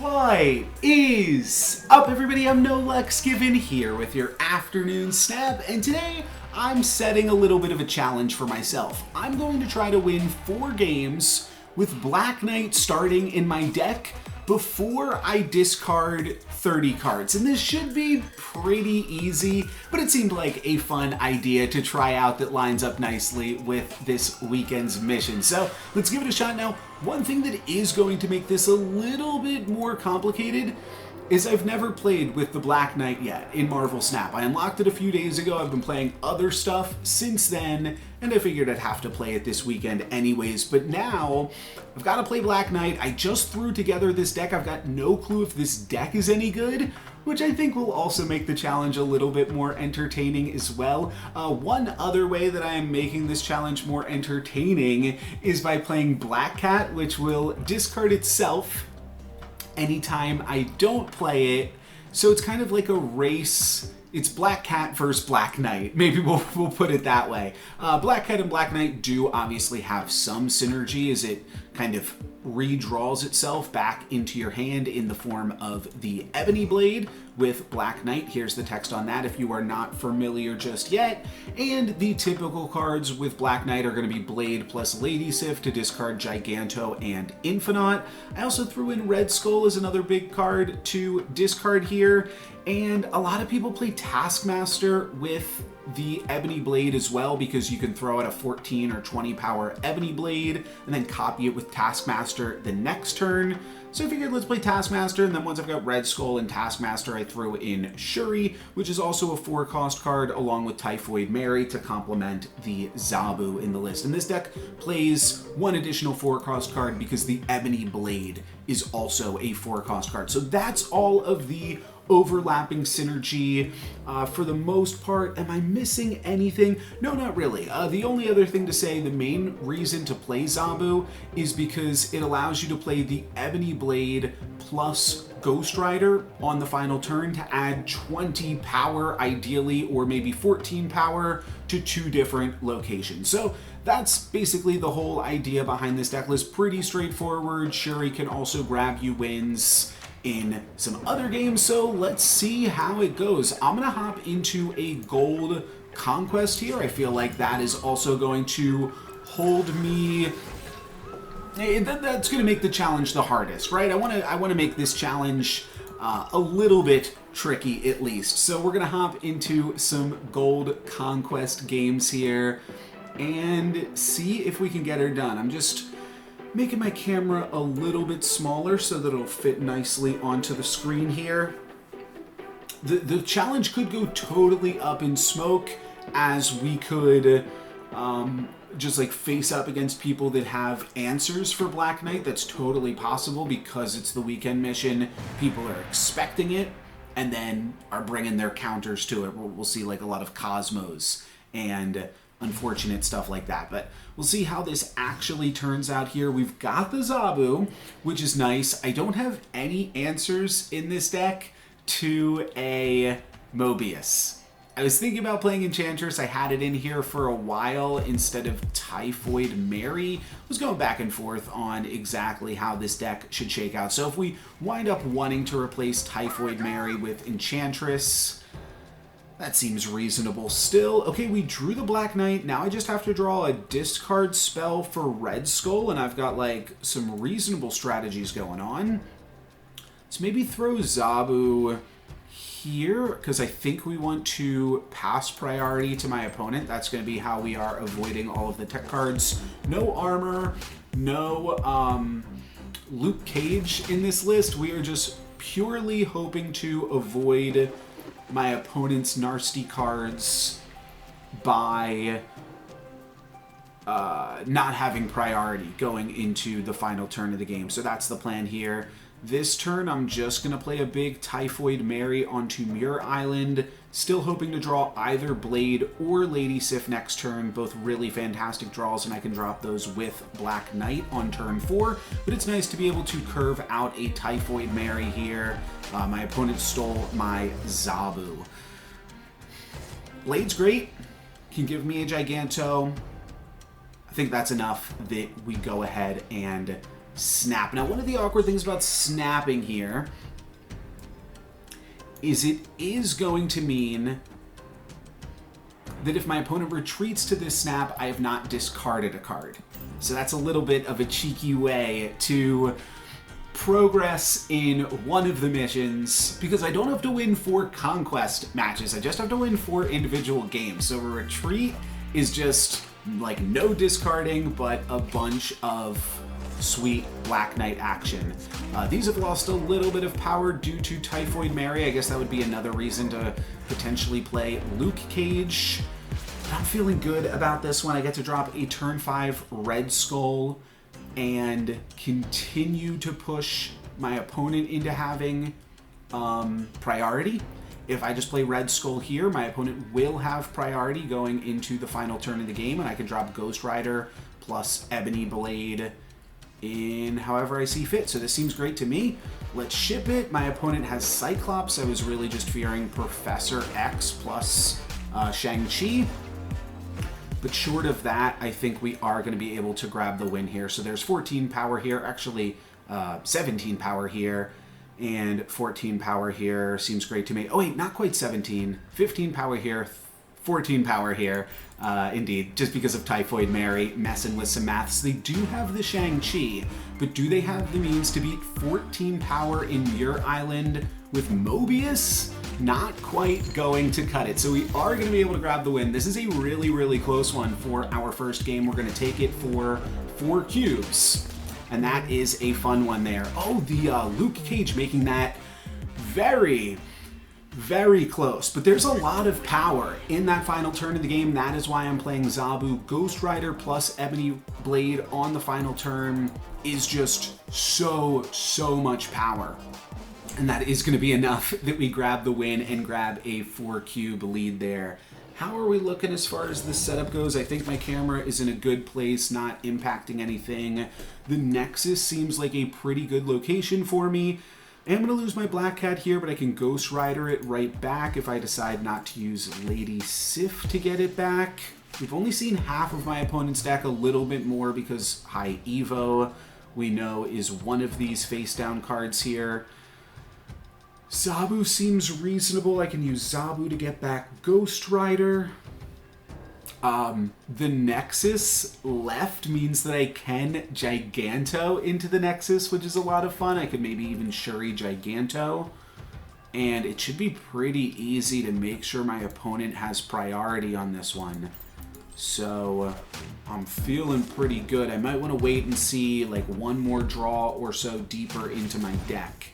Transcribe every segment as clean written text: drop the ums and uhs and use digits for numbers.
What is up, everybody? I'm Nolex Given here with your afternoon snap, and today I'm setting a little bit of a challenge for myself. I'm going to try to win 4 games with Black Knight starting in my deck before I discard 30 cards. And this should be pretty easy, but it seemed like a fun idea to try out that lines up nicely with this weekend's mission. So let's give it a shot now. One thing that is going to make this a little bit more complicated is I've never played with the Black Knight yet in Marvel Snap. I unlocked it a few days ago. I've been playing other stuff since then, and I figured I'd have to play it this weekend anyways. But now I've got to play Black Knight. I just threw together this deck. I've got no clue if this deck is any good, which I think will also make the challenge a little bit more entertaining as well. One other way that I am making this challenge more entertaining is by playing Black Cat, which will discard itself anytime I don't play it. So it's kind of like a race. It's Black Cat versus Black Knight. Maybe we'll put it that way. Black Cat and Black Knight do obviously have some synergy as it kind of redraws itself back into your hand in the form of the Ebony Blade with Black Knight. Here's the text on that if you are not familiar just yet. And the typical cards with Black Knight are going to be Blade plus Lady Sif to discard Giganto and Infinite. I also threw in Red Skull as another big card to discard here. And a lot of people play Taskmaster with the Ebony Blade as well, because you can throw out a 14 or 20 power Ebony Blade and then copy it with Taskmaster the next turn. So I figured let's play Taskmaster, and then once I've got Red Skull and Taskmaster, I threw in Shuri, which is also a 4-cost card, along with Typhoid Mary to complement the Zabu in the list. And this deck plays one additional 4-cost card because the Ebony Blade is also a 4-cost card. So that's all of the overlapping synergy for the most part. Am I missing anything? No, not really. The only other thing to say, the main reason to play Zabu is because it allows you to play the Ebony Blade plus Ghost Rider on the final turn to add 20 power ideally, or maybe 14 power to 2 different locations. So that's basically the whole idea behind this deck list. Pretty straightforward. Shuri can also grab you wins in some other games, so let's see how it goes. I'm gonna hop into a gold conquest here. I feel like that is also going to hold me. That's gonna make the challenge the hardest, right? I wanna make this challenge a little bit tricky at least. So we're gonna hop into some gold conquest games here and see if we can get her done. I'm just making my camera a little bit smaller so that it'll fit nicely onto the screen here. The challenge could go totally up in smoke, as we could just like face up against people that have answers for Black Knight. That's totally possible because it's the weekend mission. People are expecting it and then are bringing their counters to it. We'll see like a lot of Cosmos and unfortunate stuff like that, but we'll see how this actually turns out here. We've got the Zabu, which is nice. I don't have any answers in this deck to a Mobius. I was thinking about playing Enchantress. I had it in here for a while instead of Typhoid Mary. I was going back and forth on exactly how this deck should shake out. So if we wind up wanting to replace Typhoid Mary with Enchantress, that seems reasonable still. Okay, we drew the Black Knight. Now I just have to draw a discard spell for Red Skull, and I've got like some reasonable strategies going on. Let's maybe throw Zabu here, because I think we want to pass priority to my opponent. That's going to be how we are avoiding all of the tech cards. No armor, no Luke Cage in this list. We are just purely hoping to avoid my opponent's nasty cards by not having priority going into the final turn of the game. So that's the plan here. This turn, I'm just going to play a big Typhoid Mary onto Muir Island, still hoping to draw either Blade or Lady Sif next turn, both really fantastic draws, and I can drop those with Black Knight on turn 4, but it's nice to be able to curve out a Typhoid Mary here. My opponent stole my Zabu. Blade's great, can give me a Giganto. I think that's enough that we go ahead and snap. Now, one of the awkward things about snapping here is it is going to mean that if my opponent retreats to this snap, I have not discarded a card. So that's a little bit of a cheeky way to progress in one of the missions, because I don't have to win 4 conquest matches, I just have to win 4 individual games. So a retreat is just like no discarding, but a bunch of sweet Black Knight action. These have lost a little bit of power due to Typhoid Mary. I guess that would be another reason to potentially play Luke Cage. But I'm feeling good about this one. I get to drop a turn 5 Red Skull and continue to push my opponent into having priority. If I just play Red Skull here, my opponent will have priority going into the final turn of the game, and I can drop Ghost Rider plus Ebony Blade in however I see fit. So this seems great to me. Let's ship it. My opponent has Cyclops. I was really just fearing Professor X plus Shang-Chi. But short of that, I think we are going to be able to grab the win here. So there's 14 power here, actually 17 power here, and 14 power here. Seems great to me. Oh wait, not quite 17. 15 power here, 14 power here. Indeed, just because of Typhoid Mary messing with some maths. They do have the Shang-Chi, but do they have the means to beat 14 power in Muir Island with Mobius? Not quite going to cut it. So we are going to be able to grab the win. This is a really, really close one for our first game. We're going to take it for 4 cubes. And that is a fun one there. Oh, the Luke Cage making that very, very close. But there's a lot of power in that final turn of the game. That is why I'm playing Zabu. Ghost Rider plus Ebony Blade on the final turn is just so much power. And that is going to be enough that we grab the win and grab a 4 cube lead there. How are we looking as far as the setup goes? I think my camera is in a good place, not impacting anything. The Nexus seems like a pretty good location for me. I am going to lose my Black Cat here, but I can Ghost Rider it right back if I decide not to use Lady Sif to get it back. We've only seen half of my opponent's deck, a little bit more because High Evo, we know, is one of these face-down cards here. Zabu seems reasonable. I can use Zabu to get back Ghost Rider. The Nexus left means that I can Giganto into the Nexus, which is a lot of fun. I could maybe even Shuri Giganto. And it should be pretty easy to make sure my opponent has priority on this one. So I'm feeling pretty good. I might want to wait and see like one more draw or so deeper into my deck.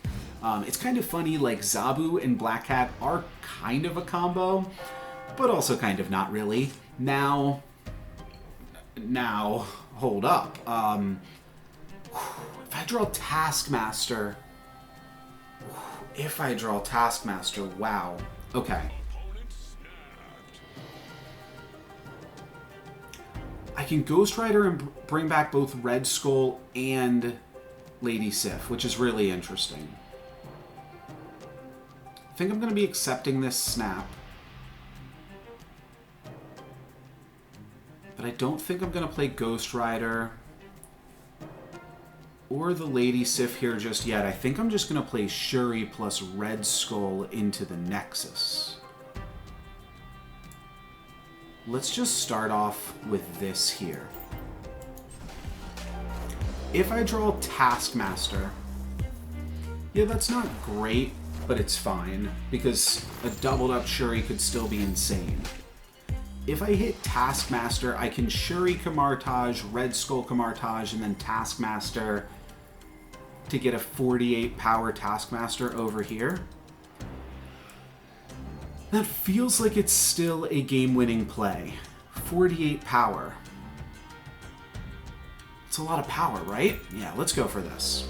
It's kind of funny, like Zabu and Black Cat are kind of a combo, but also kind of not really. Now, hold up. If I draw Taskmaster, wow. Okay. I can Ghost Rider and bring back both Red Skull and Lady Sif, which is really interesting. I think I'm going to be accepting this snap. But I don't think I'm going to play Ghost Rider or the Lady Sif here just yet. I think I'm just going to play Shuri plus Red Skull into the Nexus. Let's just start off with this here. If I draw Taskmaster, yeah, that's not great, but it's fine, because a doubled up Shuri could still be insane. If I hit Taskmaster, I can Shuri Kamartage, Red Skull Kamartage, and then Taskmaster to get a 48 power Taskmaster over here. That feels like it's still a game-winning play. 48 power. It's a lot of power, right? Yeah, let's go for this.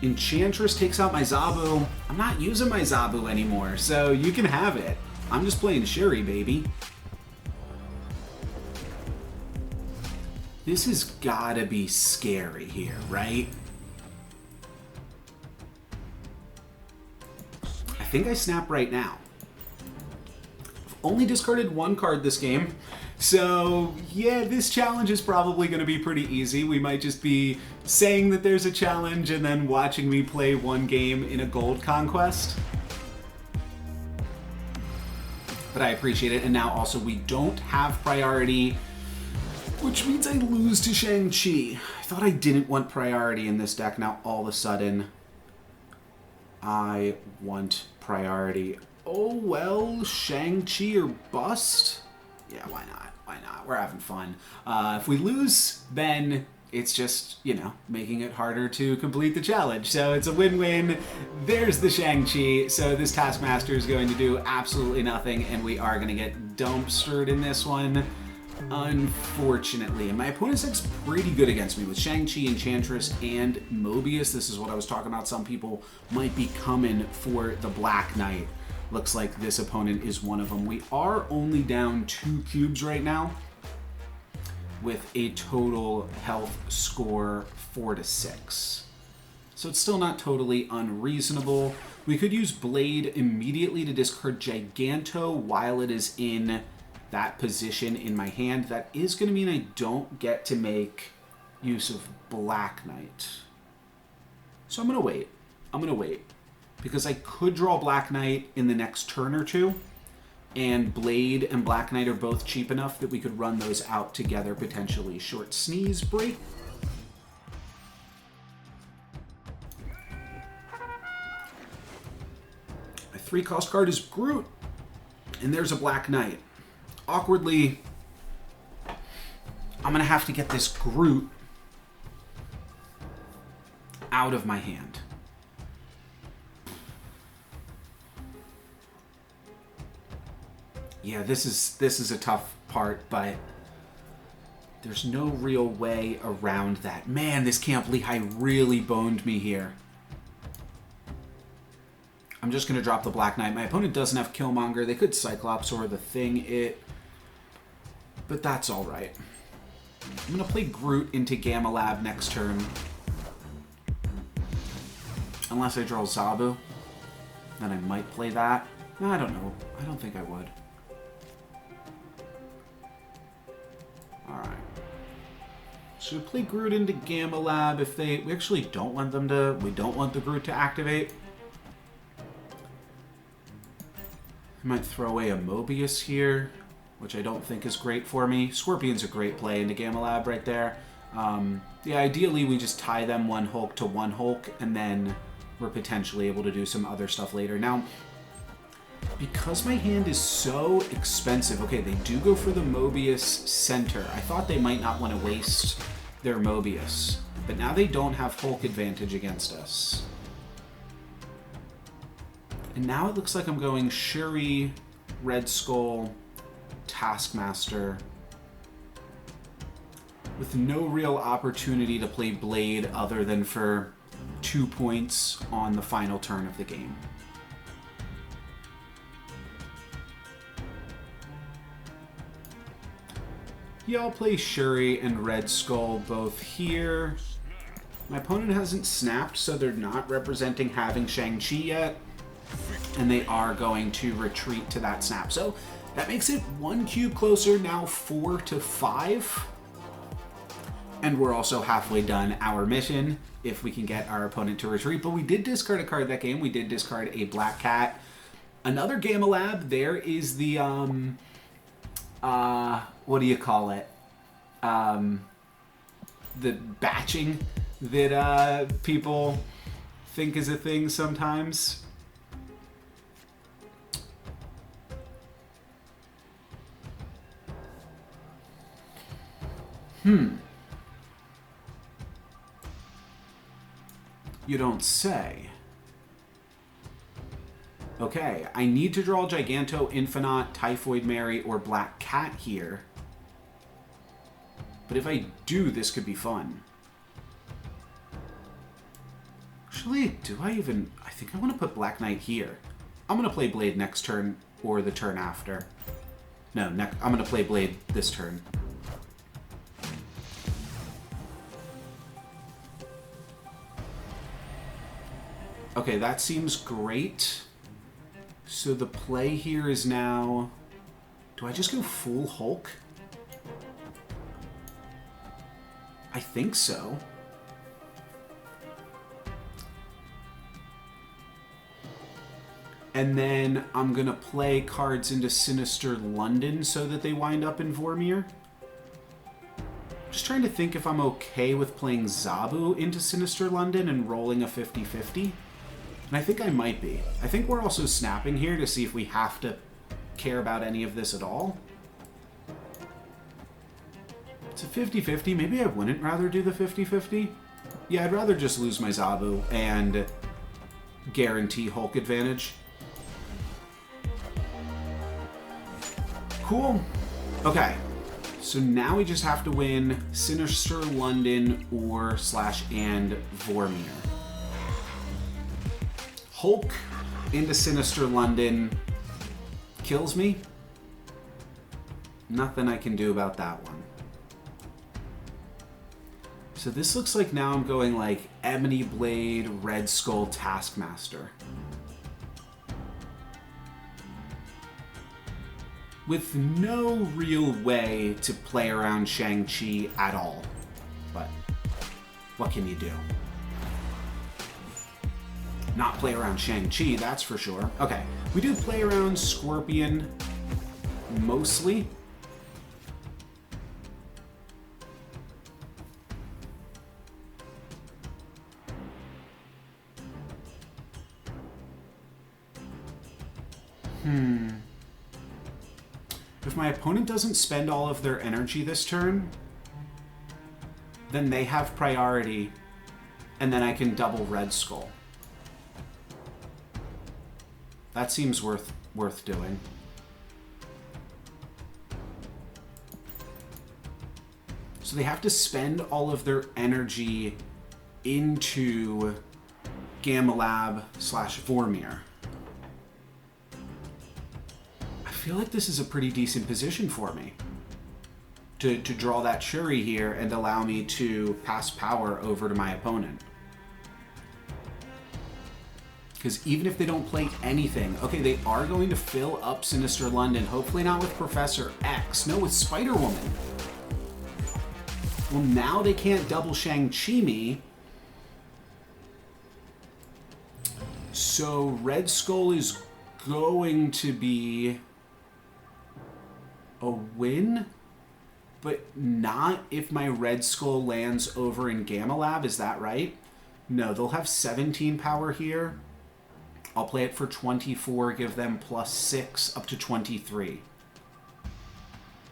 Enchantress takes out my Zabu. I'm not using my Zabu anymore, so you can have it. I'm just playing Shuri, baby. This has gotta be scary here, right? I think I snap right now. I've only discarded one card this game. So, yeah, this challenge is probably going to be pretty easy. We might just be saying that there's a challenge and then watching me play one game in a gold conquest. But I appreciate it. And now also we don't have priority, which means I lose to Shang-Chi. I thought I didn't want priority in this deck. Now all of a sudden I want priority. Oh, well, Shang-Chi or bust? Yeah, why not? Why not? We're having fun. If we lose, then it's just, you know, making it harder to complete the challenge. So it's a win-win. There's the Shang-Chi. So this Taskmaster is going to do absolutely nothing, and we are going to get dumpstered in this one, unfortunately. And my opponent's deck's pretty good against me with Shang-Chi, Enchantress, and Mobius. This is what I was talking about. Some people might be coming for the Black Knight. Looks like this opponent is one of them. We are only down 2 cubes right now, with a total health score 4-6. So it's still not totally unreasonable. We could use Blade immediately to discard Giganto while it is in that position in my hand. That is going to mean I don't get to make use of Black Knight. So I'm going to wait. I'm going to wait. Because I could draw Black Knight in the next turn or two. And Blade and Black Knight are both cheap enough that we could run those out together potentially. Short sneeze break. My 3-cost card is Groot. And there's a Black Knight. Awkwardly, I'm going to have to get this Groot out of my hand. Yeah, this is a tough part, but there's no real way around that. Man, this Camp Lehigh really boned me here. I'm just going to drop the Black Knight. My opponent doesn't have Killmonger. They could Cyclops or the Thing it, but that's all right. I'm going to play Groot into Gamma Lab next turn. Unless I draw Zabu, then I might play that. No, I don't know. I don't think I would. Alright. So we play Groot into Gamma Lab if they... We actually don't want them to... We don't want the Groot to activate. I might throw away a Mobius here, which I don't think is great for me. Scorpion's a great play into Gamma Lab right there. Yeah, ideally we just tie them one Hulk to one Hulk, and then we're potentially able to do some other stuff later. Now, because my hand is so expensive, okay, they do go for the Mobius center. I thought they might not want to waste their Mobius, but now they don't have Hulk advantage against us. And now it looks like I'm going Shuri, Red Skull, Taskmaster, with no real opportunity to play Blade other than for 2 points on the final turn of the game. Yeah, I'll play Shuri and Red Skull both here. My opponent hasn't snapped, so they're not representing having Shang-Chi yet. And they are going to retreat to that snap. So that makes it 1 cube closer, now 4-5. And we're also halfway done our mission, if we can get our opponent to retreat. But we did discard a card that game. We did discard a Black Cat. Another Gamma Lab. There is the, what do you call it? The batching that people think is a thing sometimes. You don't say. Okay, I need to draw Giganto, Infinite, Typhoid Mary, or Black Cat here. But if I do, this could be fun. Actually, do I even... I think I want to put Black Knight here. I'm going to play Blade next turn, or the turn after. No, I'm going to play Blade this turn. Okay, that seems great. So the play here is now... Do I just go full Hulk? I think so. And then I'm going to play cards into Sinister London so that they wind up in Vormir. Just trying to think if I'm okay with playing Zabu into Sinister London and rolling a 50-50. And I think I might be. I think we're also snapping here to see if we have to care about any of this at all. It's a 50-50. Maybe I wouldn't rather do the 50-50. Yeah, I'd rather just lose my Zabu and guarantee Hulk advantage. Cool. Okay. So now we just have to win Sinister London or / and Vormir. Hulk into Sinister London kills me. Nothing I can do about that one. So this looks like now I'm going like Ebony Blade, Red Skull, Taskmaster. With no real way to play around Shang-Chi at all. But what can you do? Not play around Shang-Chi, that's for sure. Okay, we do play around Scorpion mostly. If my opponent doesn't spend all of their energy this turn, then they have priority, and then I can double Red Skull. That seems worth doing. So they have to spend all of their energy into Gamma Lab / Vormir. I feel like this is a pretty decent position for me to draw that Shuri here and allow me to pass power over to my opponent. Because even if they don't play anything, okay, they are going to fill up Sinister London, hopefully not with Professor X, no, with Spider-Woman. Well, now they can't double Shang-Chi me. So Red Skull is going to be a win, but not if my Red Skull lands over in Gamma Lab, is that right? No, they'll have 17 power here. I'll play it for 24, give them +6 up to 23.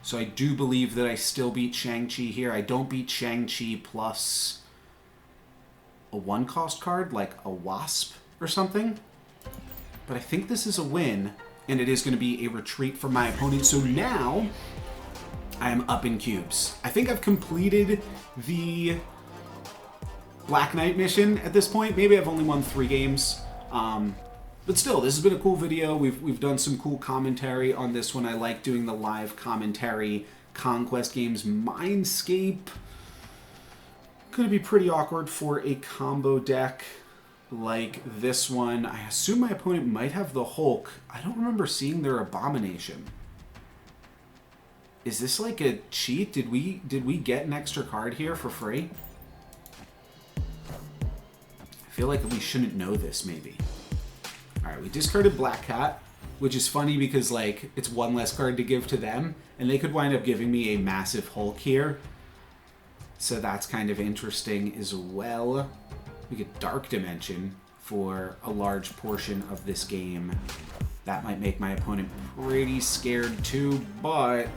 So I do believe that I still beat Shang-Chi here. I don't beat Shang-Chi plus a 1-cost card, like a Wasp or something. But I think this is a win. And it is going to be a retreat from my opponent. So now, I am up in cubes. I think I've completed the Black Knight mission at this point. Maybe I've only won 3 games. But still, this has been a cool video. We've done some cool commentary on this one. I like doing the live commentary. Conquest games, Mindscape. Going to be pretty awkward for a combo deck like this one. I assume my opponent might have the Hulk. I don't remember seeing their Abomination. Is this like a cheat? Did we get an extra card here for free? I feel like we shouldn't know this, maybe. Alright, we discarded Black Cat, which is funny because like it's one less card to give to them, and they could wind up giving me a massive Hulk here. So that's kind of interesting as well. We get Dark Dimension for a large portion of this game. That might make my opponent pretty scared too, but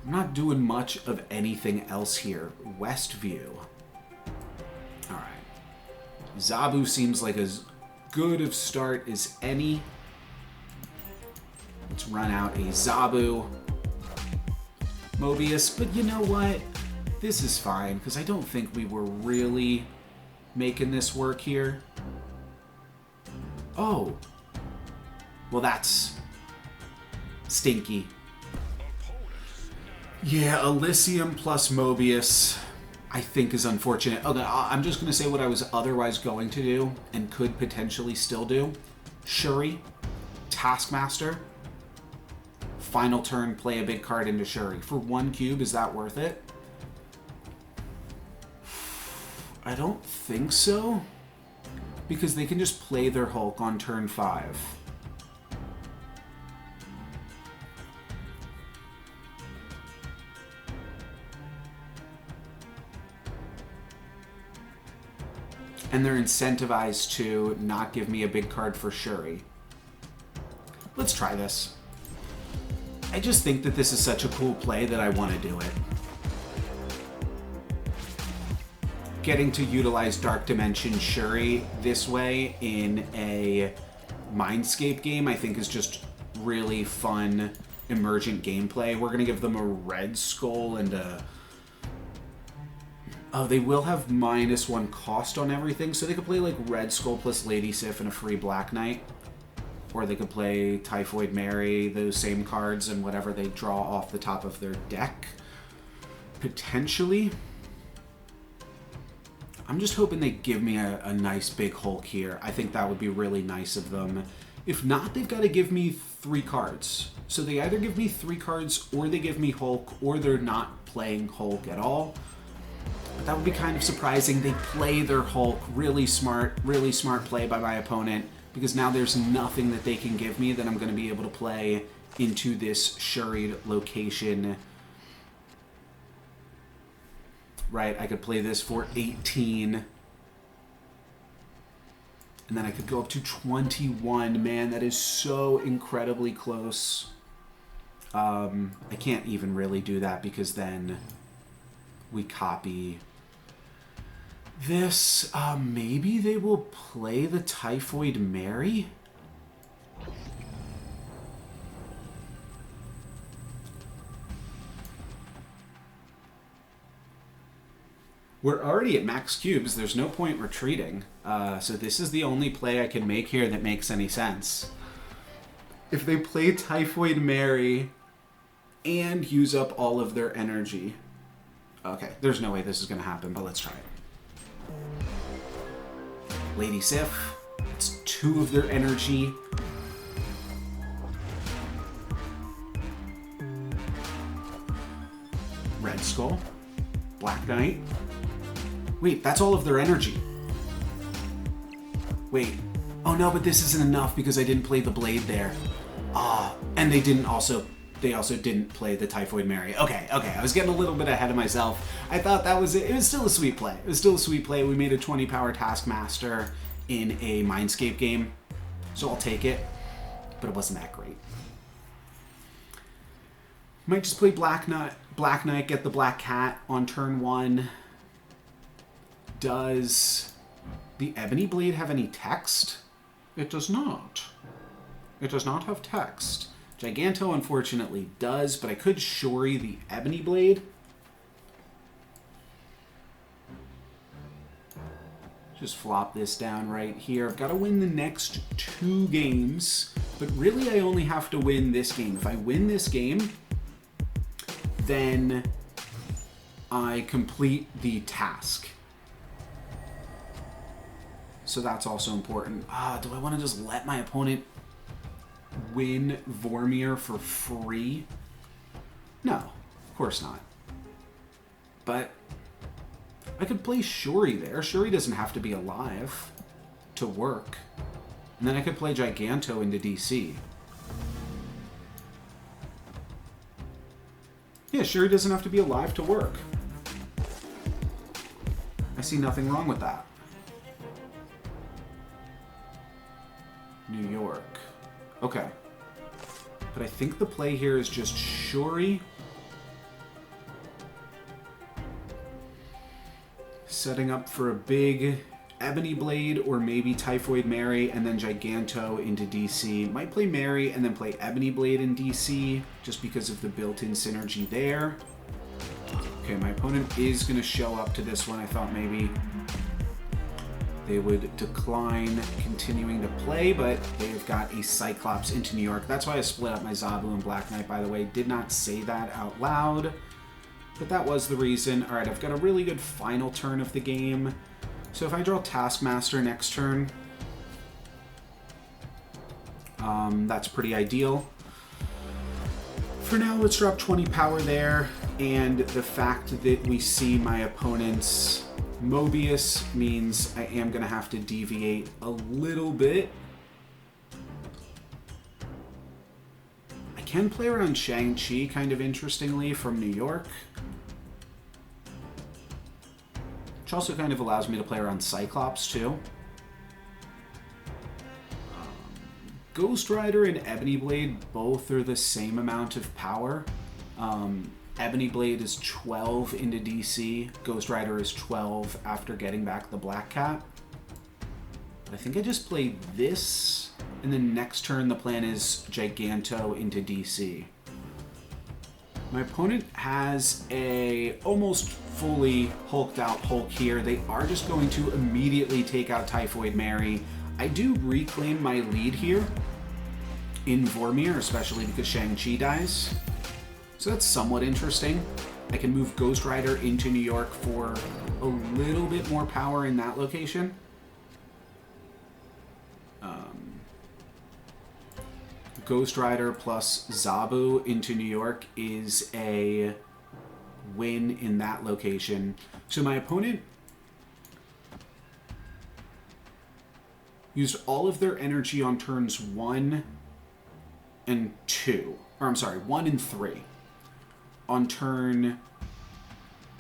I'm not doing much of anything else here. Westview. Alright. Zabu seems like as good of start as any. Let's run out a Zabu. Mobius, but you know what? This is fine, because I don't think we were really making this work here. Oh. Well, that's stinky. Yeah, Elysium plus Mobius, I think, is unfortunate. Okay, I'm just going to say what I was otherwise going to do and could potentially still do. Shuri, Taskmaster, final turn, play a big card into Shuri. For 1 cube, is that worth it? I don't think so, because they can just play their Hulk on turn 5. And they're incentivized to not give me a big card for Shuri. Let's try this. I just think that this is such a cool play that I want to do it. Getting to utilize Dark Dimension Shuri this way in a Mindscape game, I think is just really fun, emergent gameplay. We're going to give them a Red Skull and a... Oh, they will have -1 cost on everything, so they could play like Red Skull plus Lady Sif and a free Black Knight. Or they could play Typhoid Mary, those same cards, and whatever they draw off the top of their deck. Potentially. I'm just hoping they give me a nice big Hulk here. I think that would be really nice of them. If not, they've got to give me 3 cards. So they either give me 3 cards, or they give me Hulk, or they're not playing Hulk at all. But that would be kind of surprising. They play their Hulk. Really smart play by my opponent. Because now there's nothing that they can give me that I'm going to be able to play into this Shuried location. Right, I could play this for 18. And then I could go up to 21. Man, that is so incredibly close. I can't even really do that because then we copy this. Maybe they will play the Typhoid Mary? We're already at max cubes. There's no point retreating. So this is the only play I can make here that makes any sense. If they play Typhoid Mary and use up all of their energy. Okay, there's no way this is going to happen, but let's try it. Lady Sif. It's 2 of their energy. Red Skull. Black Knight. Wait, that's all of their energy. Wait. Oh no, but this isn't enough because I didn't play the Blade there. And they also didn't play the Typhoid Mary. Okay, I was getting a little bit ahead of myself. I thought that was it. It was still a sweet play. We made a 20 power Taskmaster in a Mindscape game, so I'll take it, but it wasn't that great. Might just play Black Knight, get the Black Cat on turn 1. Does the Ebony Blade have any text? It does not. It does not have text. Giganto, unfortunately, does, but I could Shuri the Ebony Blade. Just flop this down right here. I've got to win the next 2 games, but really I only have to win this game. If I win this game, then I complete the task. So that's also important. Do I want to just let my opponent win Vormir for free? No, of course not. But I could play Shuri there. Shuri doesn't have to be alive to work. And then I could play Giganto into DC. Yeah, Shuri doesn't have to be alive to work. I see nothing wrong with that. New York. Okay. But I think the play here is just Shuri. Setting up for a big Ebony Blade or maybe Typhoid Mary and then Giganto into DC. Might play Mary and then play Ebony Blade in DC just because of the built-in synergy there. Okay, my opponent is going to show up to this one. I thought maybe they would decline continuing to play, but they've got a Cyclops into New York. That's why I split up my Zabu and Black Knight, by the way. Did not say that out loud, but that was the reason. All right, I've got a really good final turn of the game. So if I draw Taskmaster next turn, that's pretty ideal. For now, let's drop 20 power there, and the fact that we see my opponent's Mobius means I am going to have to deviate a little bit. I can play around Shang-Chi kind of interestingly from New York. Which also kind of allows me to play around Cyclops too. Ghost Rider and Ebony Blade both are the same amount of power. Ebony Blade is 12 into DC. Ghost Rider is 12 after getting back the Black Cat. But I think I just played this, and then next turn the plan is Giganto into DC. My opponent has a almost fully hulked out Hulk here. They are just going to immediately take out Typhoid Mary. I do reclaim my lead here in Vormir, especially because Shang-Chi dies. So that's somewhat interesting. I can move Ghost Rider into New York for a little bit more power in that location. Ghost Rider plus Zabu into New York is a win in that location. So my opponent used all of their energy on turns 1 and 2. Or I'm sorry, 1 and 3. On turn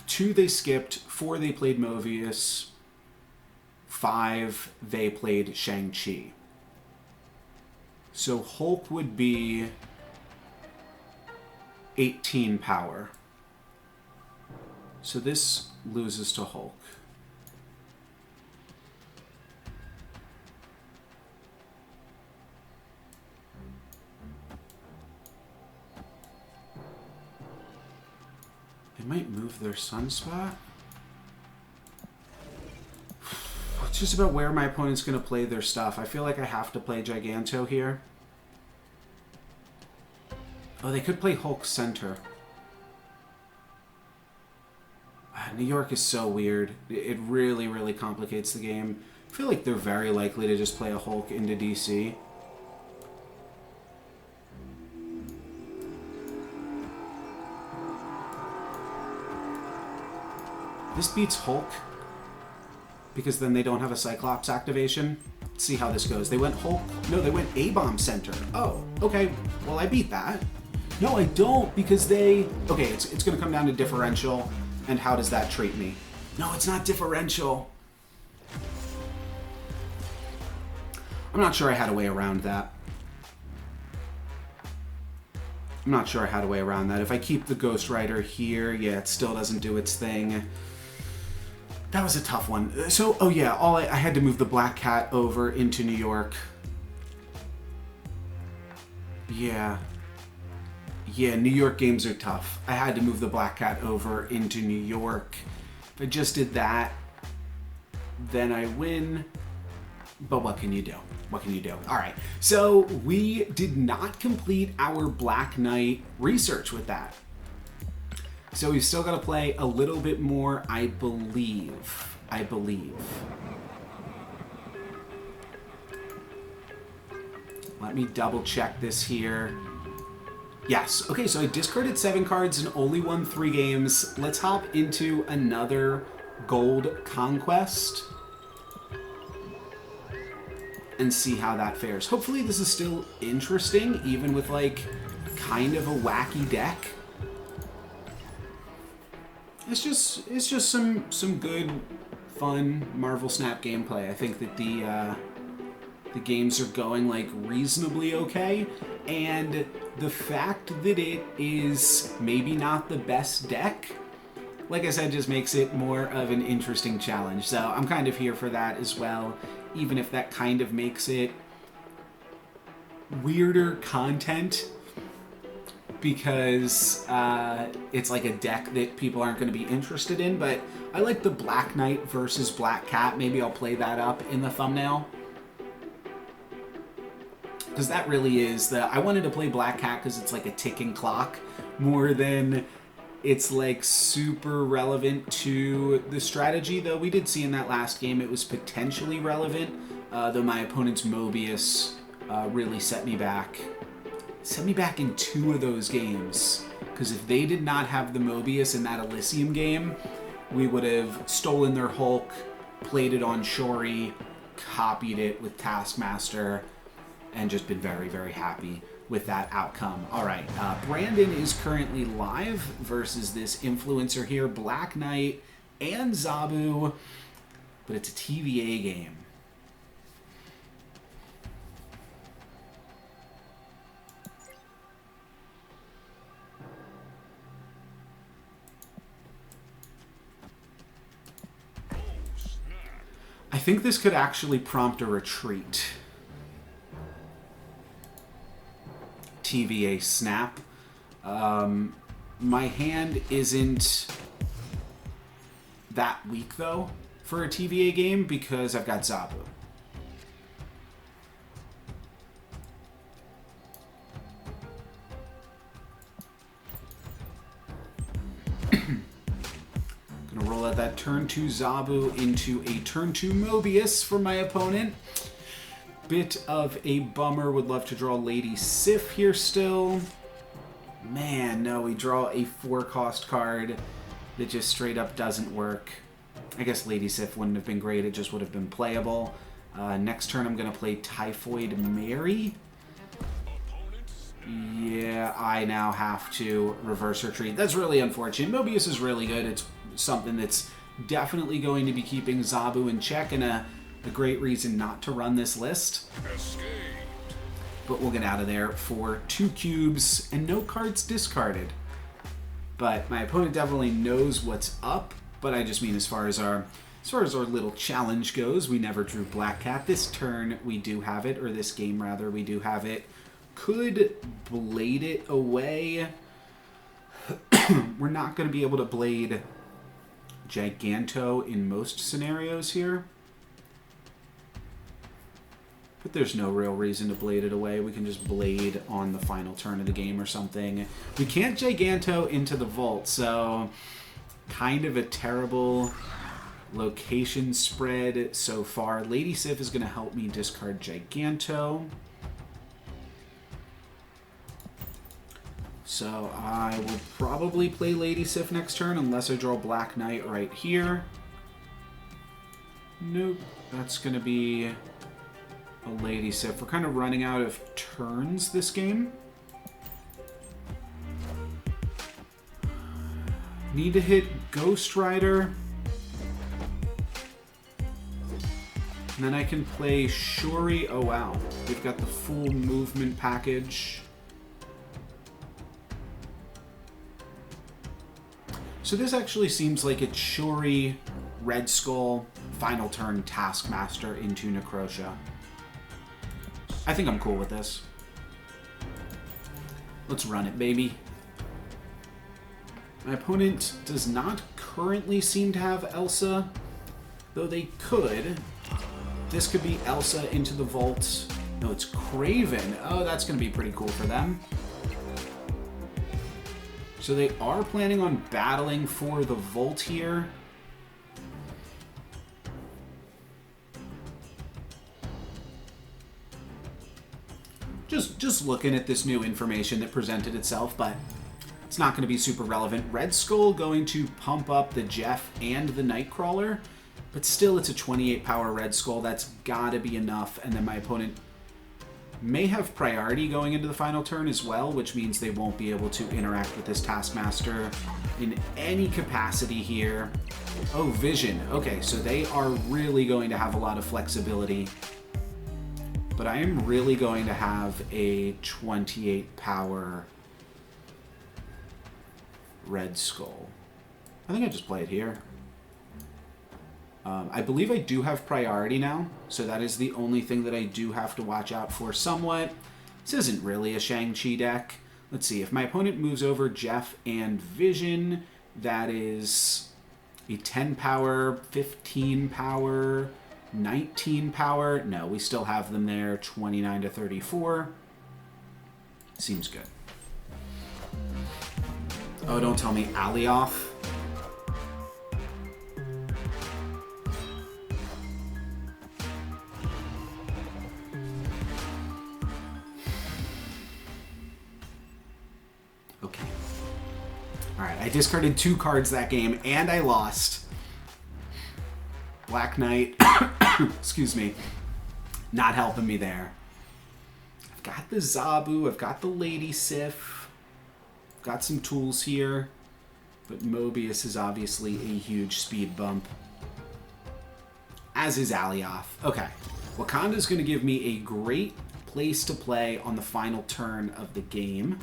2 they skipped, 4 they played Mobius, 5 they played Shang-Chi. So Hulk would be 18 power. So this loses to Hulk. They might move their Sunspot. It's just about where my opponent's going to play their stuff. I feel like I have to play Giganto here. Oh, they could play Hulk Center. New York is so weird. It really, really complicates the game. I feel like they're very likely to just play a Hulk into DC. This beats Hulk, because then they don't have a Cyclops activation. Let's see how this goes. They went Hulk. No, they went A-Bomb Center. Oh, okay. Well, I beat that. No, I don't, because they... Okay, it's going to come down to differential, and how does that treat me? No, it's not differential. I'm not sure I had a way around that. I'm not sure I had a way around that. If I keep the Ghost Rider here, yeah, it still doesn't do its thing. That was a tough one. So, oh yeah, I had to move the Black Cat over into New York. Yeah, New York games are tough. I had to move the Black Cat over into New York. If I just did that, then I win. But what can you do? What can you do? All right, so we did not complete our Black Knight research with that. So we've still got to play a little bit more, I believe. Let me double check this here. Yes, okay, so I discarded 7 cards and only won 3 games. Let's hop into another Gold Conquest and see how that fares. Hopefully this is still interesting, even with like kind of a wacky deck. It's just some good, fun Marvel Snap gameplay. I think that the games are going like reasonably okay, and the fact that it is maybe not the best deck, like I said, just makes it more of an interesting challenge. So I'm kind of here for that as well, even if that kind of makes it weirder content, because it's like a deck that people aren't going to be interested in. But I like the Black Knight versus Black Cat. Maybe I'll play that up in the thumbnail, because that really is I wanted to play Black Cat because it's like a ticking clock more than it's like super relevant to the strategy. Though we did see in that last game it was potentially relevant, though my opponent's Mobius really set me back in 2 of those games, because if they did not have the Mobius in that Elysium game, we would have stolen their Hulk, played it on Shuri, copied it with Taskmaster, and just been very, very happy with that outcome. All right, Brandon is currently live versus this influencer here, Black Knight and Zabu, but it's a TVA game. I think this could actually prompt a retreat. TVA snap. My hand isn't that weak, though, for a TVA game because I've got Zabu. Gonna roll out that turn 2 Zabu into a turn 2 Mobius for my opponent. Bit of a bummer. Would love to draw Lady Sif here still. Man, no, we draw a 4-cost card that just straight up doesn't work. I guess Lady Sif wouldn't have been great. It just would have been playable. Next turn, I'm going to play Typhoid Mary. Yeah, I now have to reverse retreat. That's really unfortunate. Mobius is really good. It's something that's definitely going to be keeping Zabu in check, and a great reason not to run this list. But we'll get out of there for 2 cubes and no cards discarded. But my opponent definitely knows what's up, but I just mean as far as our little challenge goes, we never drew Black Cat. This turn we do have it, or this game rather, we do have it. Could blade it away. We're not going to be able to blade Giganto in most scenarios here. But there's no real reason to blade it away. We can just blade on the final turn of the game or something. We can't Giganto into the vault, so kind of a terrible location spread so far. Lady Sif is going to help me discard Giganto. So I will probably play Lady Sif next turn unless I draw Black Knight right here. Nope, that's going to be a Lady Sif. We're kind of running out of turns this game. Need to hit Ghost Rider. And then I can play Shuri. Oh wow, we've got the full movement package. So this actually seems like it's Shuri, Red Skull, final turn Taskmaster into Necrosha. I think I'm cool with this. Let's run it, baby. My opponent does not currently seem to have Elsa, though they could. This could be Elsa into the vault. No, it's Kraven. Oh, that's going to be pretty cool for them. So they are planning on battling for the vault here. Just looking at this new information that presented itself, but it's not going to be super relevant. Red Skull going to pump up the Jeff and the Nightcrawler, but still it's a 28 power Red Skull. That's got to be enough, and then my opponent may have priority going into the final turn as well, which means they won't be able to interact with this Taskmaster in any capacity here. Oh, Vision. Okay, so they are really going to have a lot of flexibility. But I am really going to have a 28 power Red Skull. I think I just play it here. I believe I do have priority now, so that is the only thing that I do have to watch out for somewhat. This isn't really a Shang-Chi deck. Let's see, if my opponent moves over Jeff and Vision, that is a 10 power, 15 power, 19 power. No, we still have them there, 29 to 34. Seems good. Oh, don't tell me Alioth. Okay. Alright, I discarded 2 cards that game, and I lost. Black Knight, excuse me, not helping me there. I've got the Zabu, I've got the Lady Sif, I've got some tools here, but Mobius is obviously a huge speed bump. As is Alioth. Okay, Wakanda's going to give me a great place to play on the final turn of the game.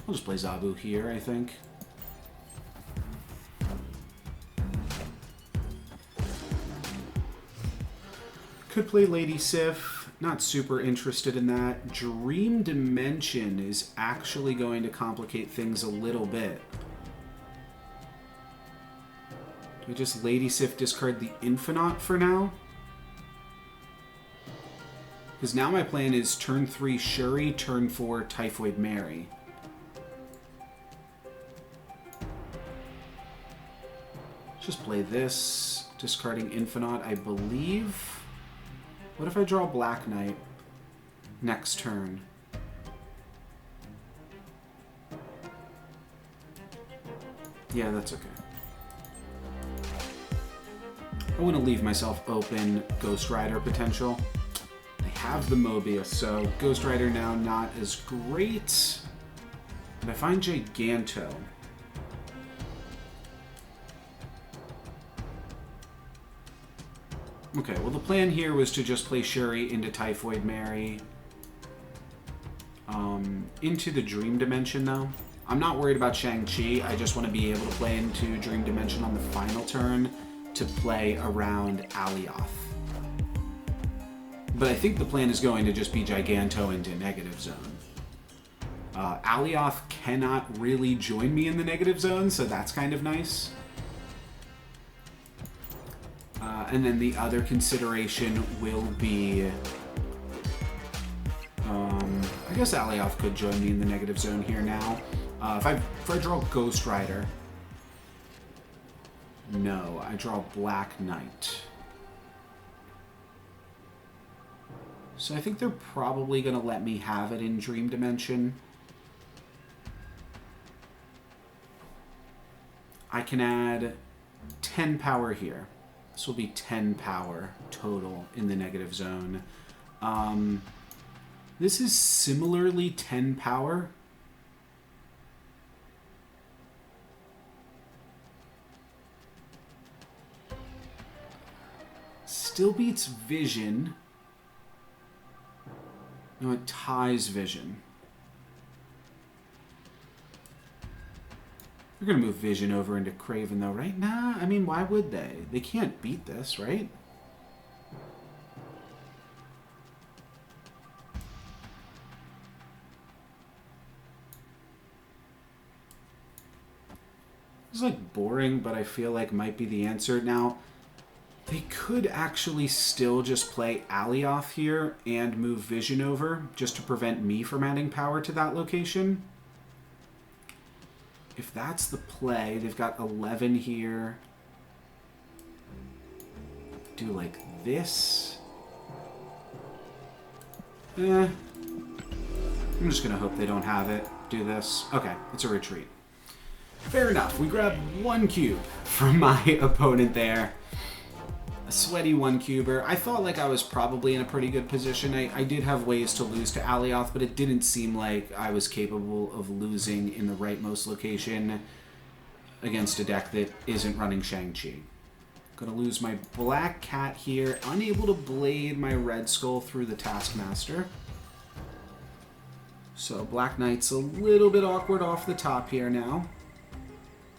I'll just play Zabu here, I think. Could play Lady Sif. Not super interested in that. Dream Dimension is actually going to complicate things a little bit. Do I just Lady Sif discard the Infinite for now? Because now my plan is turn 3 Shuri, turn 4 Typhoid Mary. Just play this, discarding Infinite, I believe. What if I draw Black Knight next turn? Yeah, that's okay. I want to leave myself open Ghost Rider potential. I have the Mobius, so Ghost Rider now not as great. But I find Giganto. Okay, well the plan here was to just play Shuri into Typhoid Mary. Into the Dream Dimension, though. I'm not worried about Shang-Chi. I just want to be able to play into Dream Dimension on the final turn to play around Alioth. But I think the plan is going to just be Giganto into Negative Zone. Alioth cannot really join me in the Negative Zone, so that's kind of nice. And then the other consideration will be... I guess Alioth could join me in the Negative Zone here now. If I draw Ghost Rider... No, I draw Black Knight. So I think they're probably going to let me have it in Dream Dimension. I can add 10 power here. This will be 10 power total in the Negative Zone. This is similarly 10 power. Still beats Vision. No, it ties Vision. We're going to move Vision over into Kraven, though, right? Nah, I mean, why would they? They can't beat this, right? It's like boring, but I feel like might be the answer. Now, they could actually still just play Alioth here and move Vision over just to prevent me from adding power to that location. If that's the play, they've got 11 here. Do like this. I'm just going to hope they don't have it. Do this. Okay, it's a retreat. Fair enough. We grabbed 1 cube from my opponent there. A sweaty 1-cuber. I felt like I was probably in a pretty good position. I did have ways to lose to Alioth, but it didn't seem like I was capable of losing in the rightmost location against a deck that isn't running Shang-Chi. Gonna lose my Black Cat here. Unable to blade my Red Skull through the Taskmaster. So Black Knight's a little bit awkward off the top here now.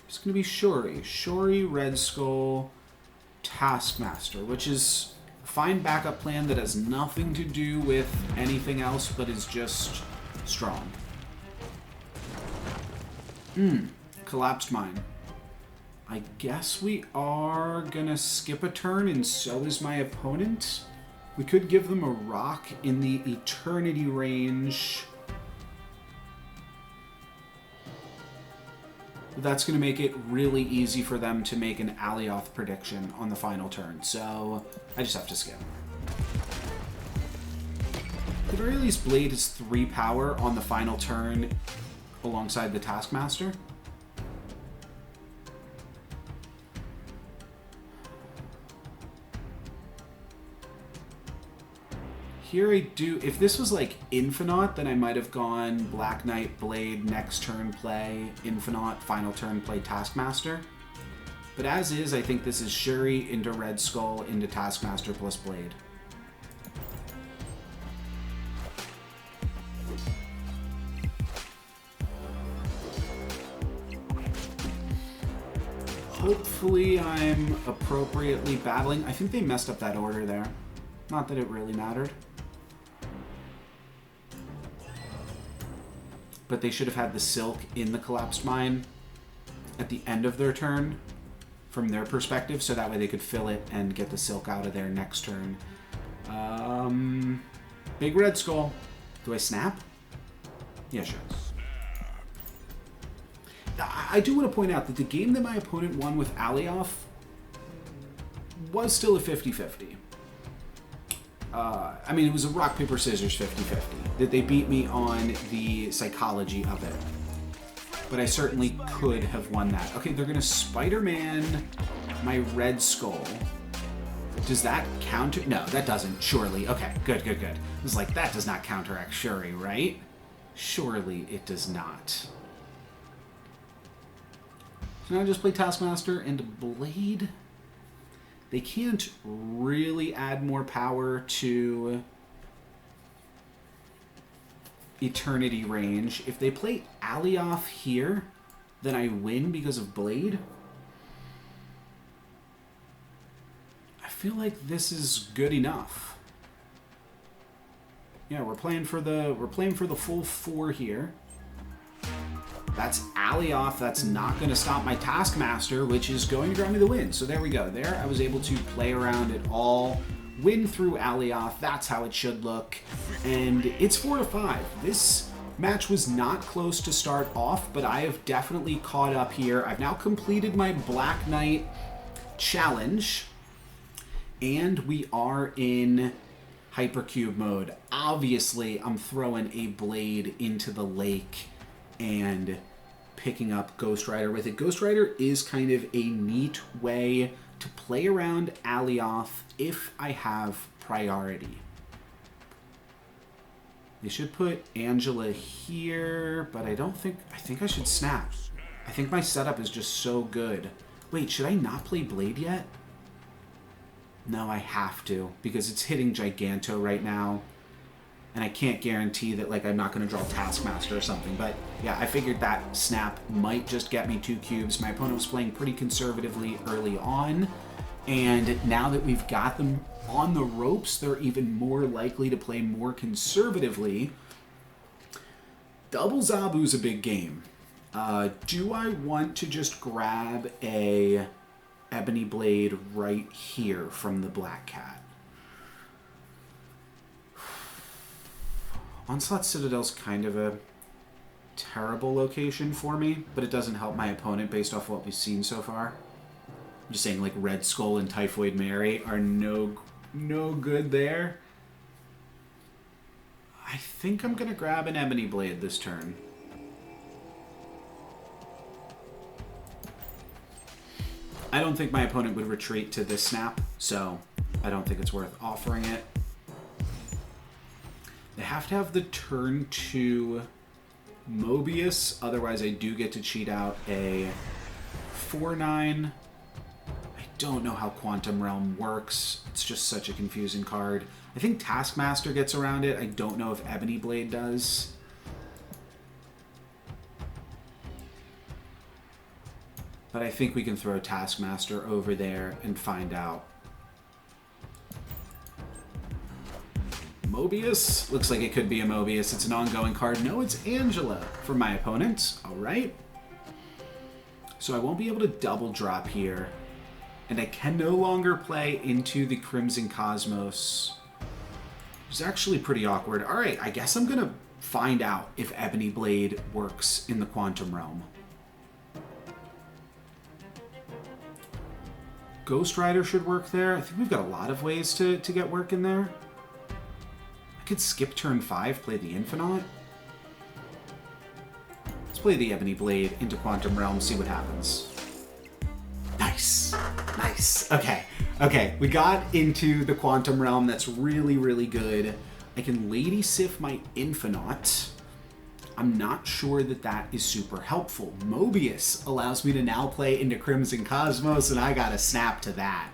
It's gonna be Shuri. Shuri, Red Skull, Taskmaster, which is a fine backup plan that has nothing to do with anything else, but is just strong. Collapsed Mine. I guess we are gonna skip a turn, and so is my opponent. We could give them a rock in the Eternity range. That's going to make it really easy for them to make an Alioth prediction on the final turn, so I just have to skip. At the very least, Blade is 3 power on the final turn alongside the Taskmaster. Here I do, if this was like Infinite, then I might have gone Black Knight, Blade, next turn play, Infinite, final turn play Taskmaster. But as is, I think this is Shuri into Red Skull into Taskmaster plus Blade. Hopefully I'm appropriately battling. I think they messed up that order there. Not that it really mattered. But they should have had the Silk in the Collapsed Mine at the end of their turn from their perspective, so that way they could fill it and get the Silk out of there next turn. Big Red Skull. Do I snap? Yeah, sure. I do want to point out that the game that my opponent won with Alioth was still a 50-50. I mean, it was a rock, paper, scissors 50-50. That they beat me on the psychology of it. But I certainly could have won that. Okay, they're going to Spider-Man my Red Skull. Does that counter? No, that doesn't. Surely. Okay, good, good, good. It was like, that does not counteract Shuri, right? Surely it does not. So now I just play Taskmaster into Blade. They can't really add more power to Eternity range. If they play Alioth here, then I win because of Blade. I feel like this is good enough. Yeah, we're playing for the full 4 here. That's Alioth. That's not going to stop my Taskmaster, which is going to grab me the win. So there we go. There, I was able to play around it all, win through Alioth. That's how it should look. And it's 4-5. This match was not close to start off, but I have definitely caught up here. I've now completed my Black Knight challenge, and we are in Hypercube mode. Obviously, I'm throwing a Blade into the lake and picking up Ghost Rider with it. Ghost Rider is kind of a neat way to play around Alioth if I have priority. They should put Angela here, but I think I should snap. I think my setup is just so good. Wait, should I not play Blade yet? No, I have to, because it's hitting Giganto right now. And I can't guarantee that, like, I'm not going to draw Taskmaster or something. But, yeah, I figured that snap might just get me 2 cubes. My opponent was playing pretty conservatively early on. And now that we've got them on the ropes, they're even more likely to play more conservatively. Double Zabu's a big game. Do I want to just grab a Ebony Blade right here from the Black Cat? Onslaught Citadel's kind of a terrible location for me, but it doesn't help my opponent based off what we've seen so far. I'm just saying, like, Red Skull and Typhoid Mary are no good there. I think I'm going to grab an Ebony Blade this turn. I don't think my opponent would retreat to this snap, so I don't think it's worth offering it. They have to have the turn 2 Mobius, otherwise I do get to cheat out a 4-9. I don't know how Quantum Realm works. It's just such a confusing card. I think Taskmaster gets around it. I don't know if Ebony Blade does. But I think we can throw Taskmaster over there and find out. Mobius? Looks like it could be a Mobius. It's an ongoing card. No, it's Angela for my opponent. All right. So I won't be able to double drop here. And I can no longer play into the Crimson Cosmos. It's actually pretty awkward. All right, I guess I'm going to find out if Ebony Blade works in the Quantum Realm. Ghost Rider should work there. I think we've got a lot of ways to get work in there. I could skip turn 5, play the Infinite. Let's play the Ebony Blade into Quantum Realm, see what happens. Nice. Nice. Okay. Okay, we got into the Quantum Realm. That's really, really good. I can Lady Sif my Infinite. I'm not sure that that is super helpful. Mobius allows me to now play into Crimson Cosmos, and I gotta snap to that.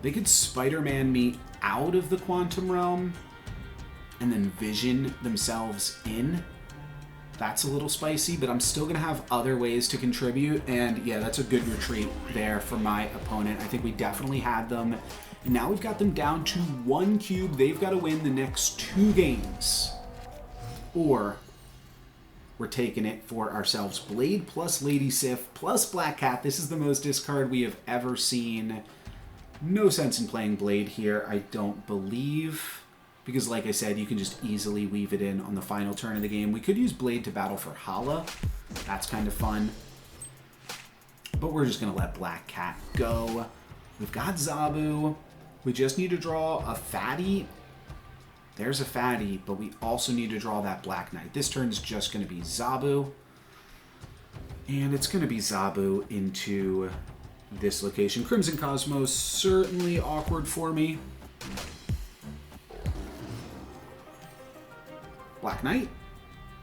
They could Spider-Man me out of the Quantum Realm and then Vision themselves in. That's a little spicy, but I'm still going to have other ways to contribute. And yeah, that's a good retreat there for my opponent. I think we definitely had them. And now we've got them down to 1 cube. They've got to win the next 2 games. Or we're taking it for ourselves. Blade plus Lady Sif plus Black Cat. This is the most discard we have ever seen. No sense in playing Blade here, I don't believe. Because like I said, you can just easily weave it in on the final turn of the game. We could use Blade to battle for Hala. That's kind of fun. But we're just going to let Black Cat go. We've got Zabu. We just need to draw a fatty. There's a fatty, but we also need to draw that Black Knight. This turn is just going to be Zabu. And it's going to be Zabu into this location. Crimson Cosmos, certainly awkward for me. Black Knight?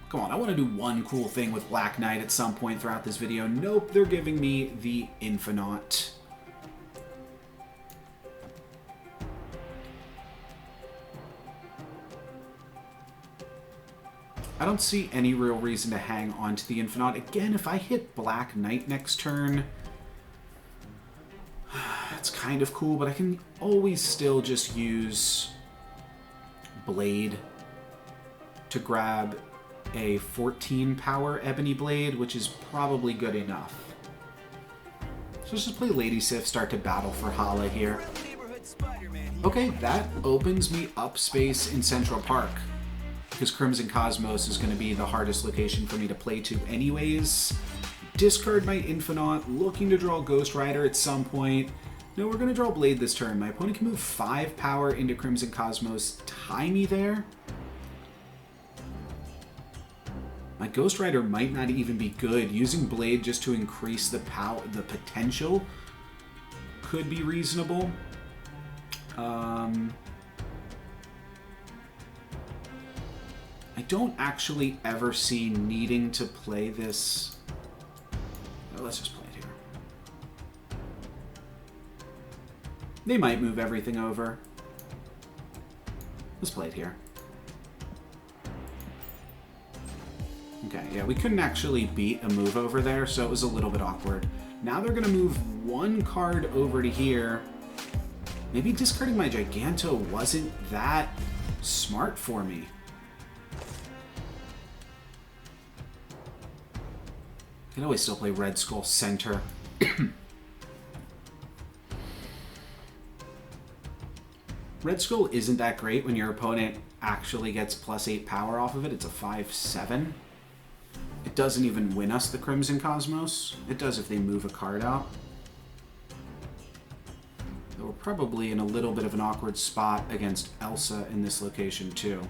Come on, I want to do one cool thing with Black Knight at some point throughout this video. Nope, they're giving me the Infinite. I don't see any real reason to hang on to the Infinite. Again, if I hit Black Knight next turn, it's kind of cool, but I can always still just use Blade to grab a 14 power Ebony Blade, which is probably good enough. So let's just play Lady Sif, start to battle for Hala here. Okay, that opens me up space in Central Park, because Crimson Cosmos is going to be the hardest location for me to play to anyways. Discard my Infinite, looking to draw Ghost Rider at some point. No, we're going to draw Blade this turn. My opponent can move 5 power into Crimson Cosmos, tie me there. My Ghost Rider might not even be good. Using Blade just to increase the potential could be reasonable. I don't actually ever see needing to play this. Oh, let's just play it here. They might move everything over. Let's play it here. Okay, yeah, we couldn't actually beat a move over there, so it was a little bit awkward. Now they're going to move 1 card over to here. Maybe discarding my Giganto wasn't that smart for me. I can always still play Red Skull Center. Red Skull isn't that great when your opponent actually gets +8 power off of it. It's a 5/7. It doesn't even win us the Crimson Cosmos. It does if they move a card out. So we're probably in a little bit of an awkward spot against Elsa in this location too.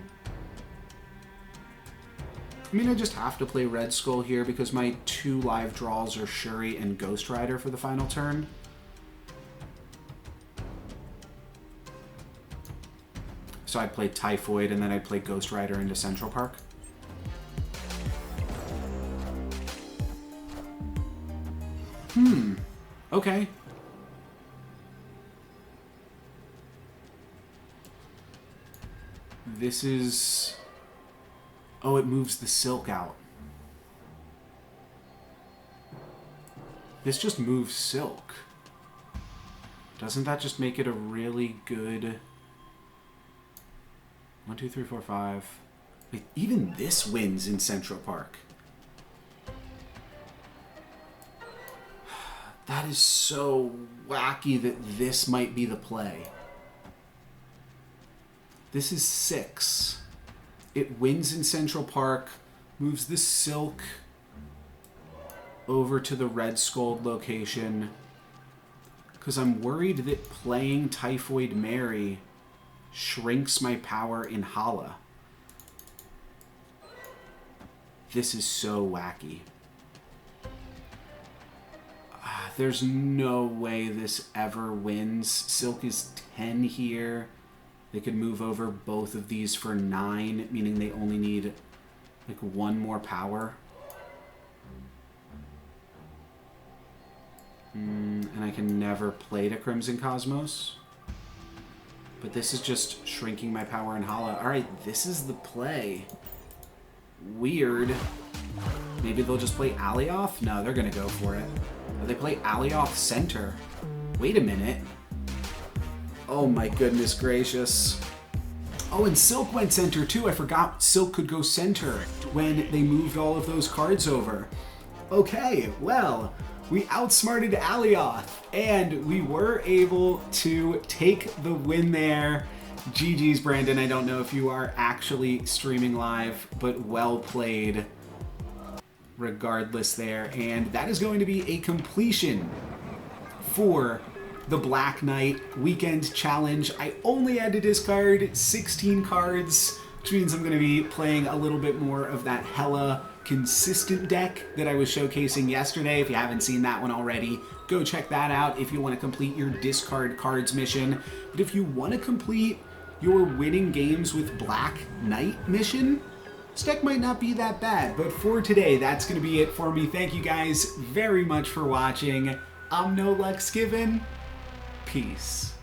I mean, I just have to play Red Skull here because my 2 live draws are Shuri and Ghost Rider for the final turn. So I'd play Typhoid and then I'd play Ghost Rider into Central Park. Okay. This is... Oh, it moves the Silk out. This just moves Silk. Doesn't that just make it a really good... 1, 2, 3, 4, 5... Wait, even this wins in Central Park. That is so wacky that this might be the play. This is 6. It wins in Central Park, moves the Silk over to the Red Skull location, because I'm worried that playing Typhoid Mary shrinks my power in Hala. This is so wacky. There's no way this ever wins. Silk is 10 here. They could move over both of these for 9, meaning they only need like 1 more power. And I can never play to Crimson Cosmos. But this is just shrinking my power in Hala. Alright, this is the play. Weird. Maybe they'll just play Alioth? No, they're gonna go for it. They play Alioth center. Wait a minute. Oh my goodness gracious. Oh, and Silk went center too. I forgot Silk could go center when they moved all of those cards over. Okay, well, we outsmarted Alioth, and we were able to take the win there. GG's, Brandon. I don't know if you are actually streaming live, but well played regardless there. And that is going to be a completion for the Black Knight Weekend Challenge. I only had to discard 16 cards, which means I'm going to be playing a little bit more of that hella consistent deck that I was showcasing yesterday. If you haven't seen that one already, go check that out if you want to complete your discard cards mission. But if you want to complete your winning games with Black Knight mission, this deck might not be that bad. But for today, that's going to be it for me. Thank you guys very much for watching. I'm No Luck Skiven. Peace.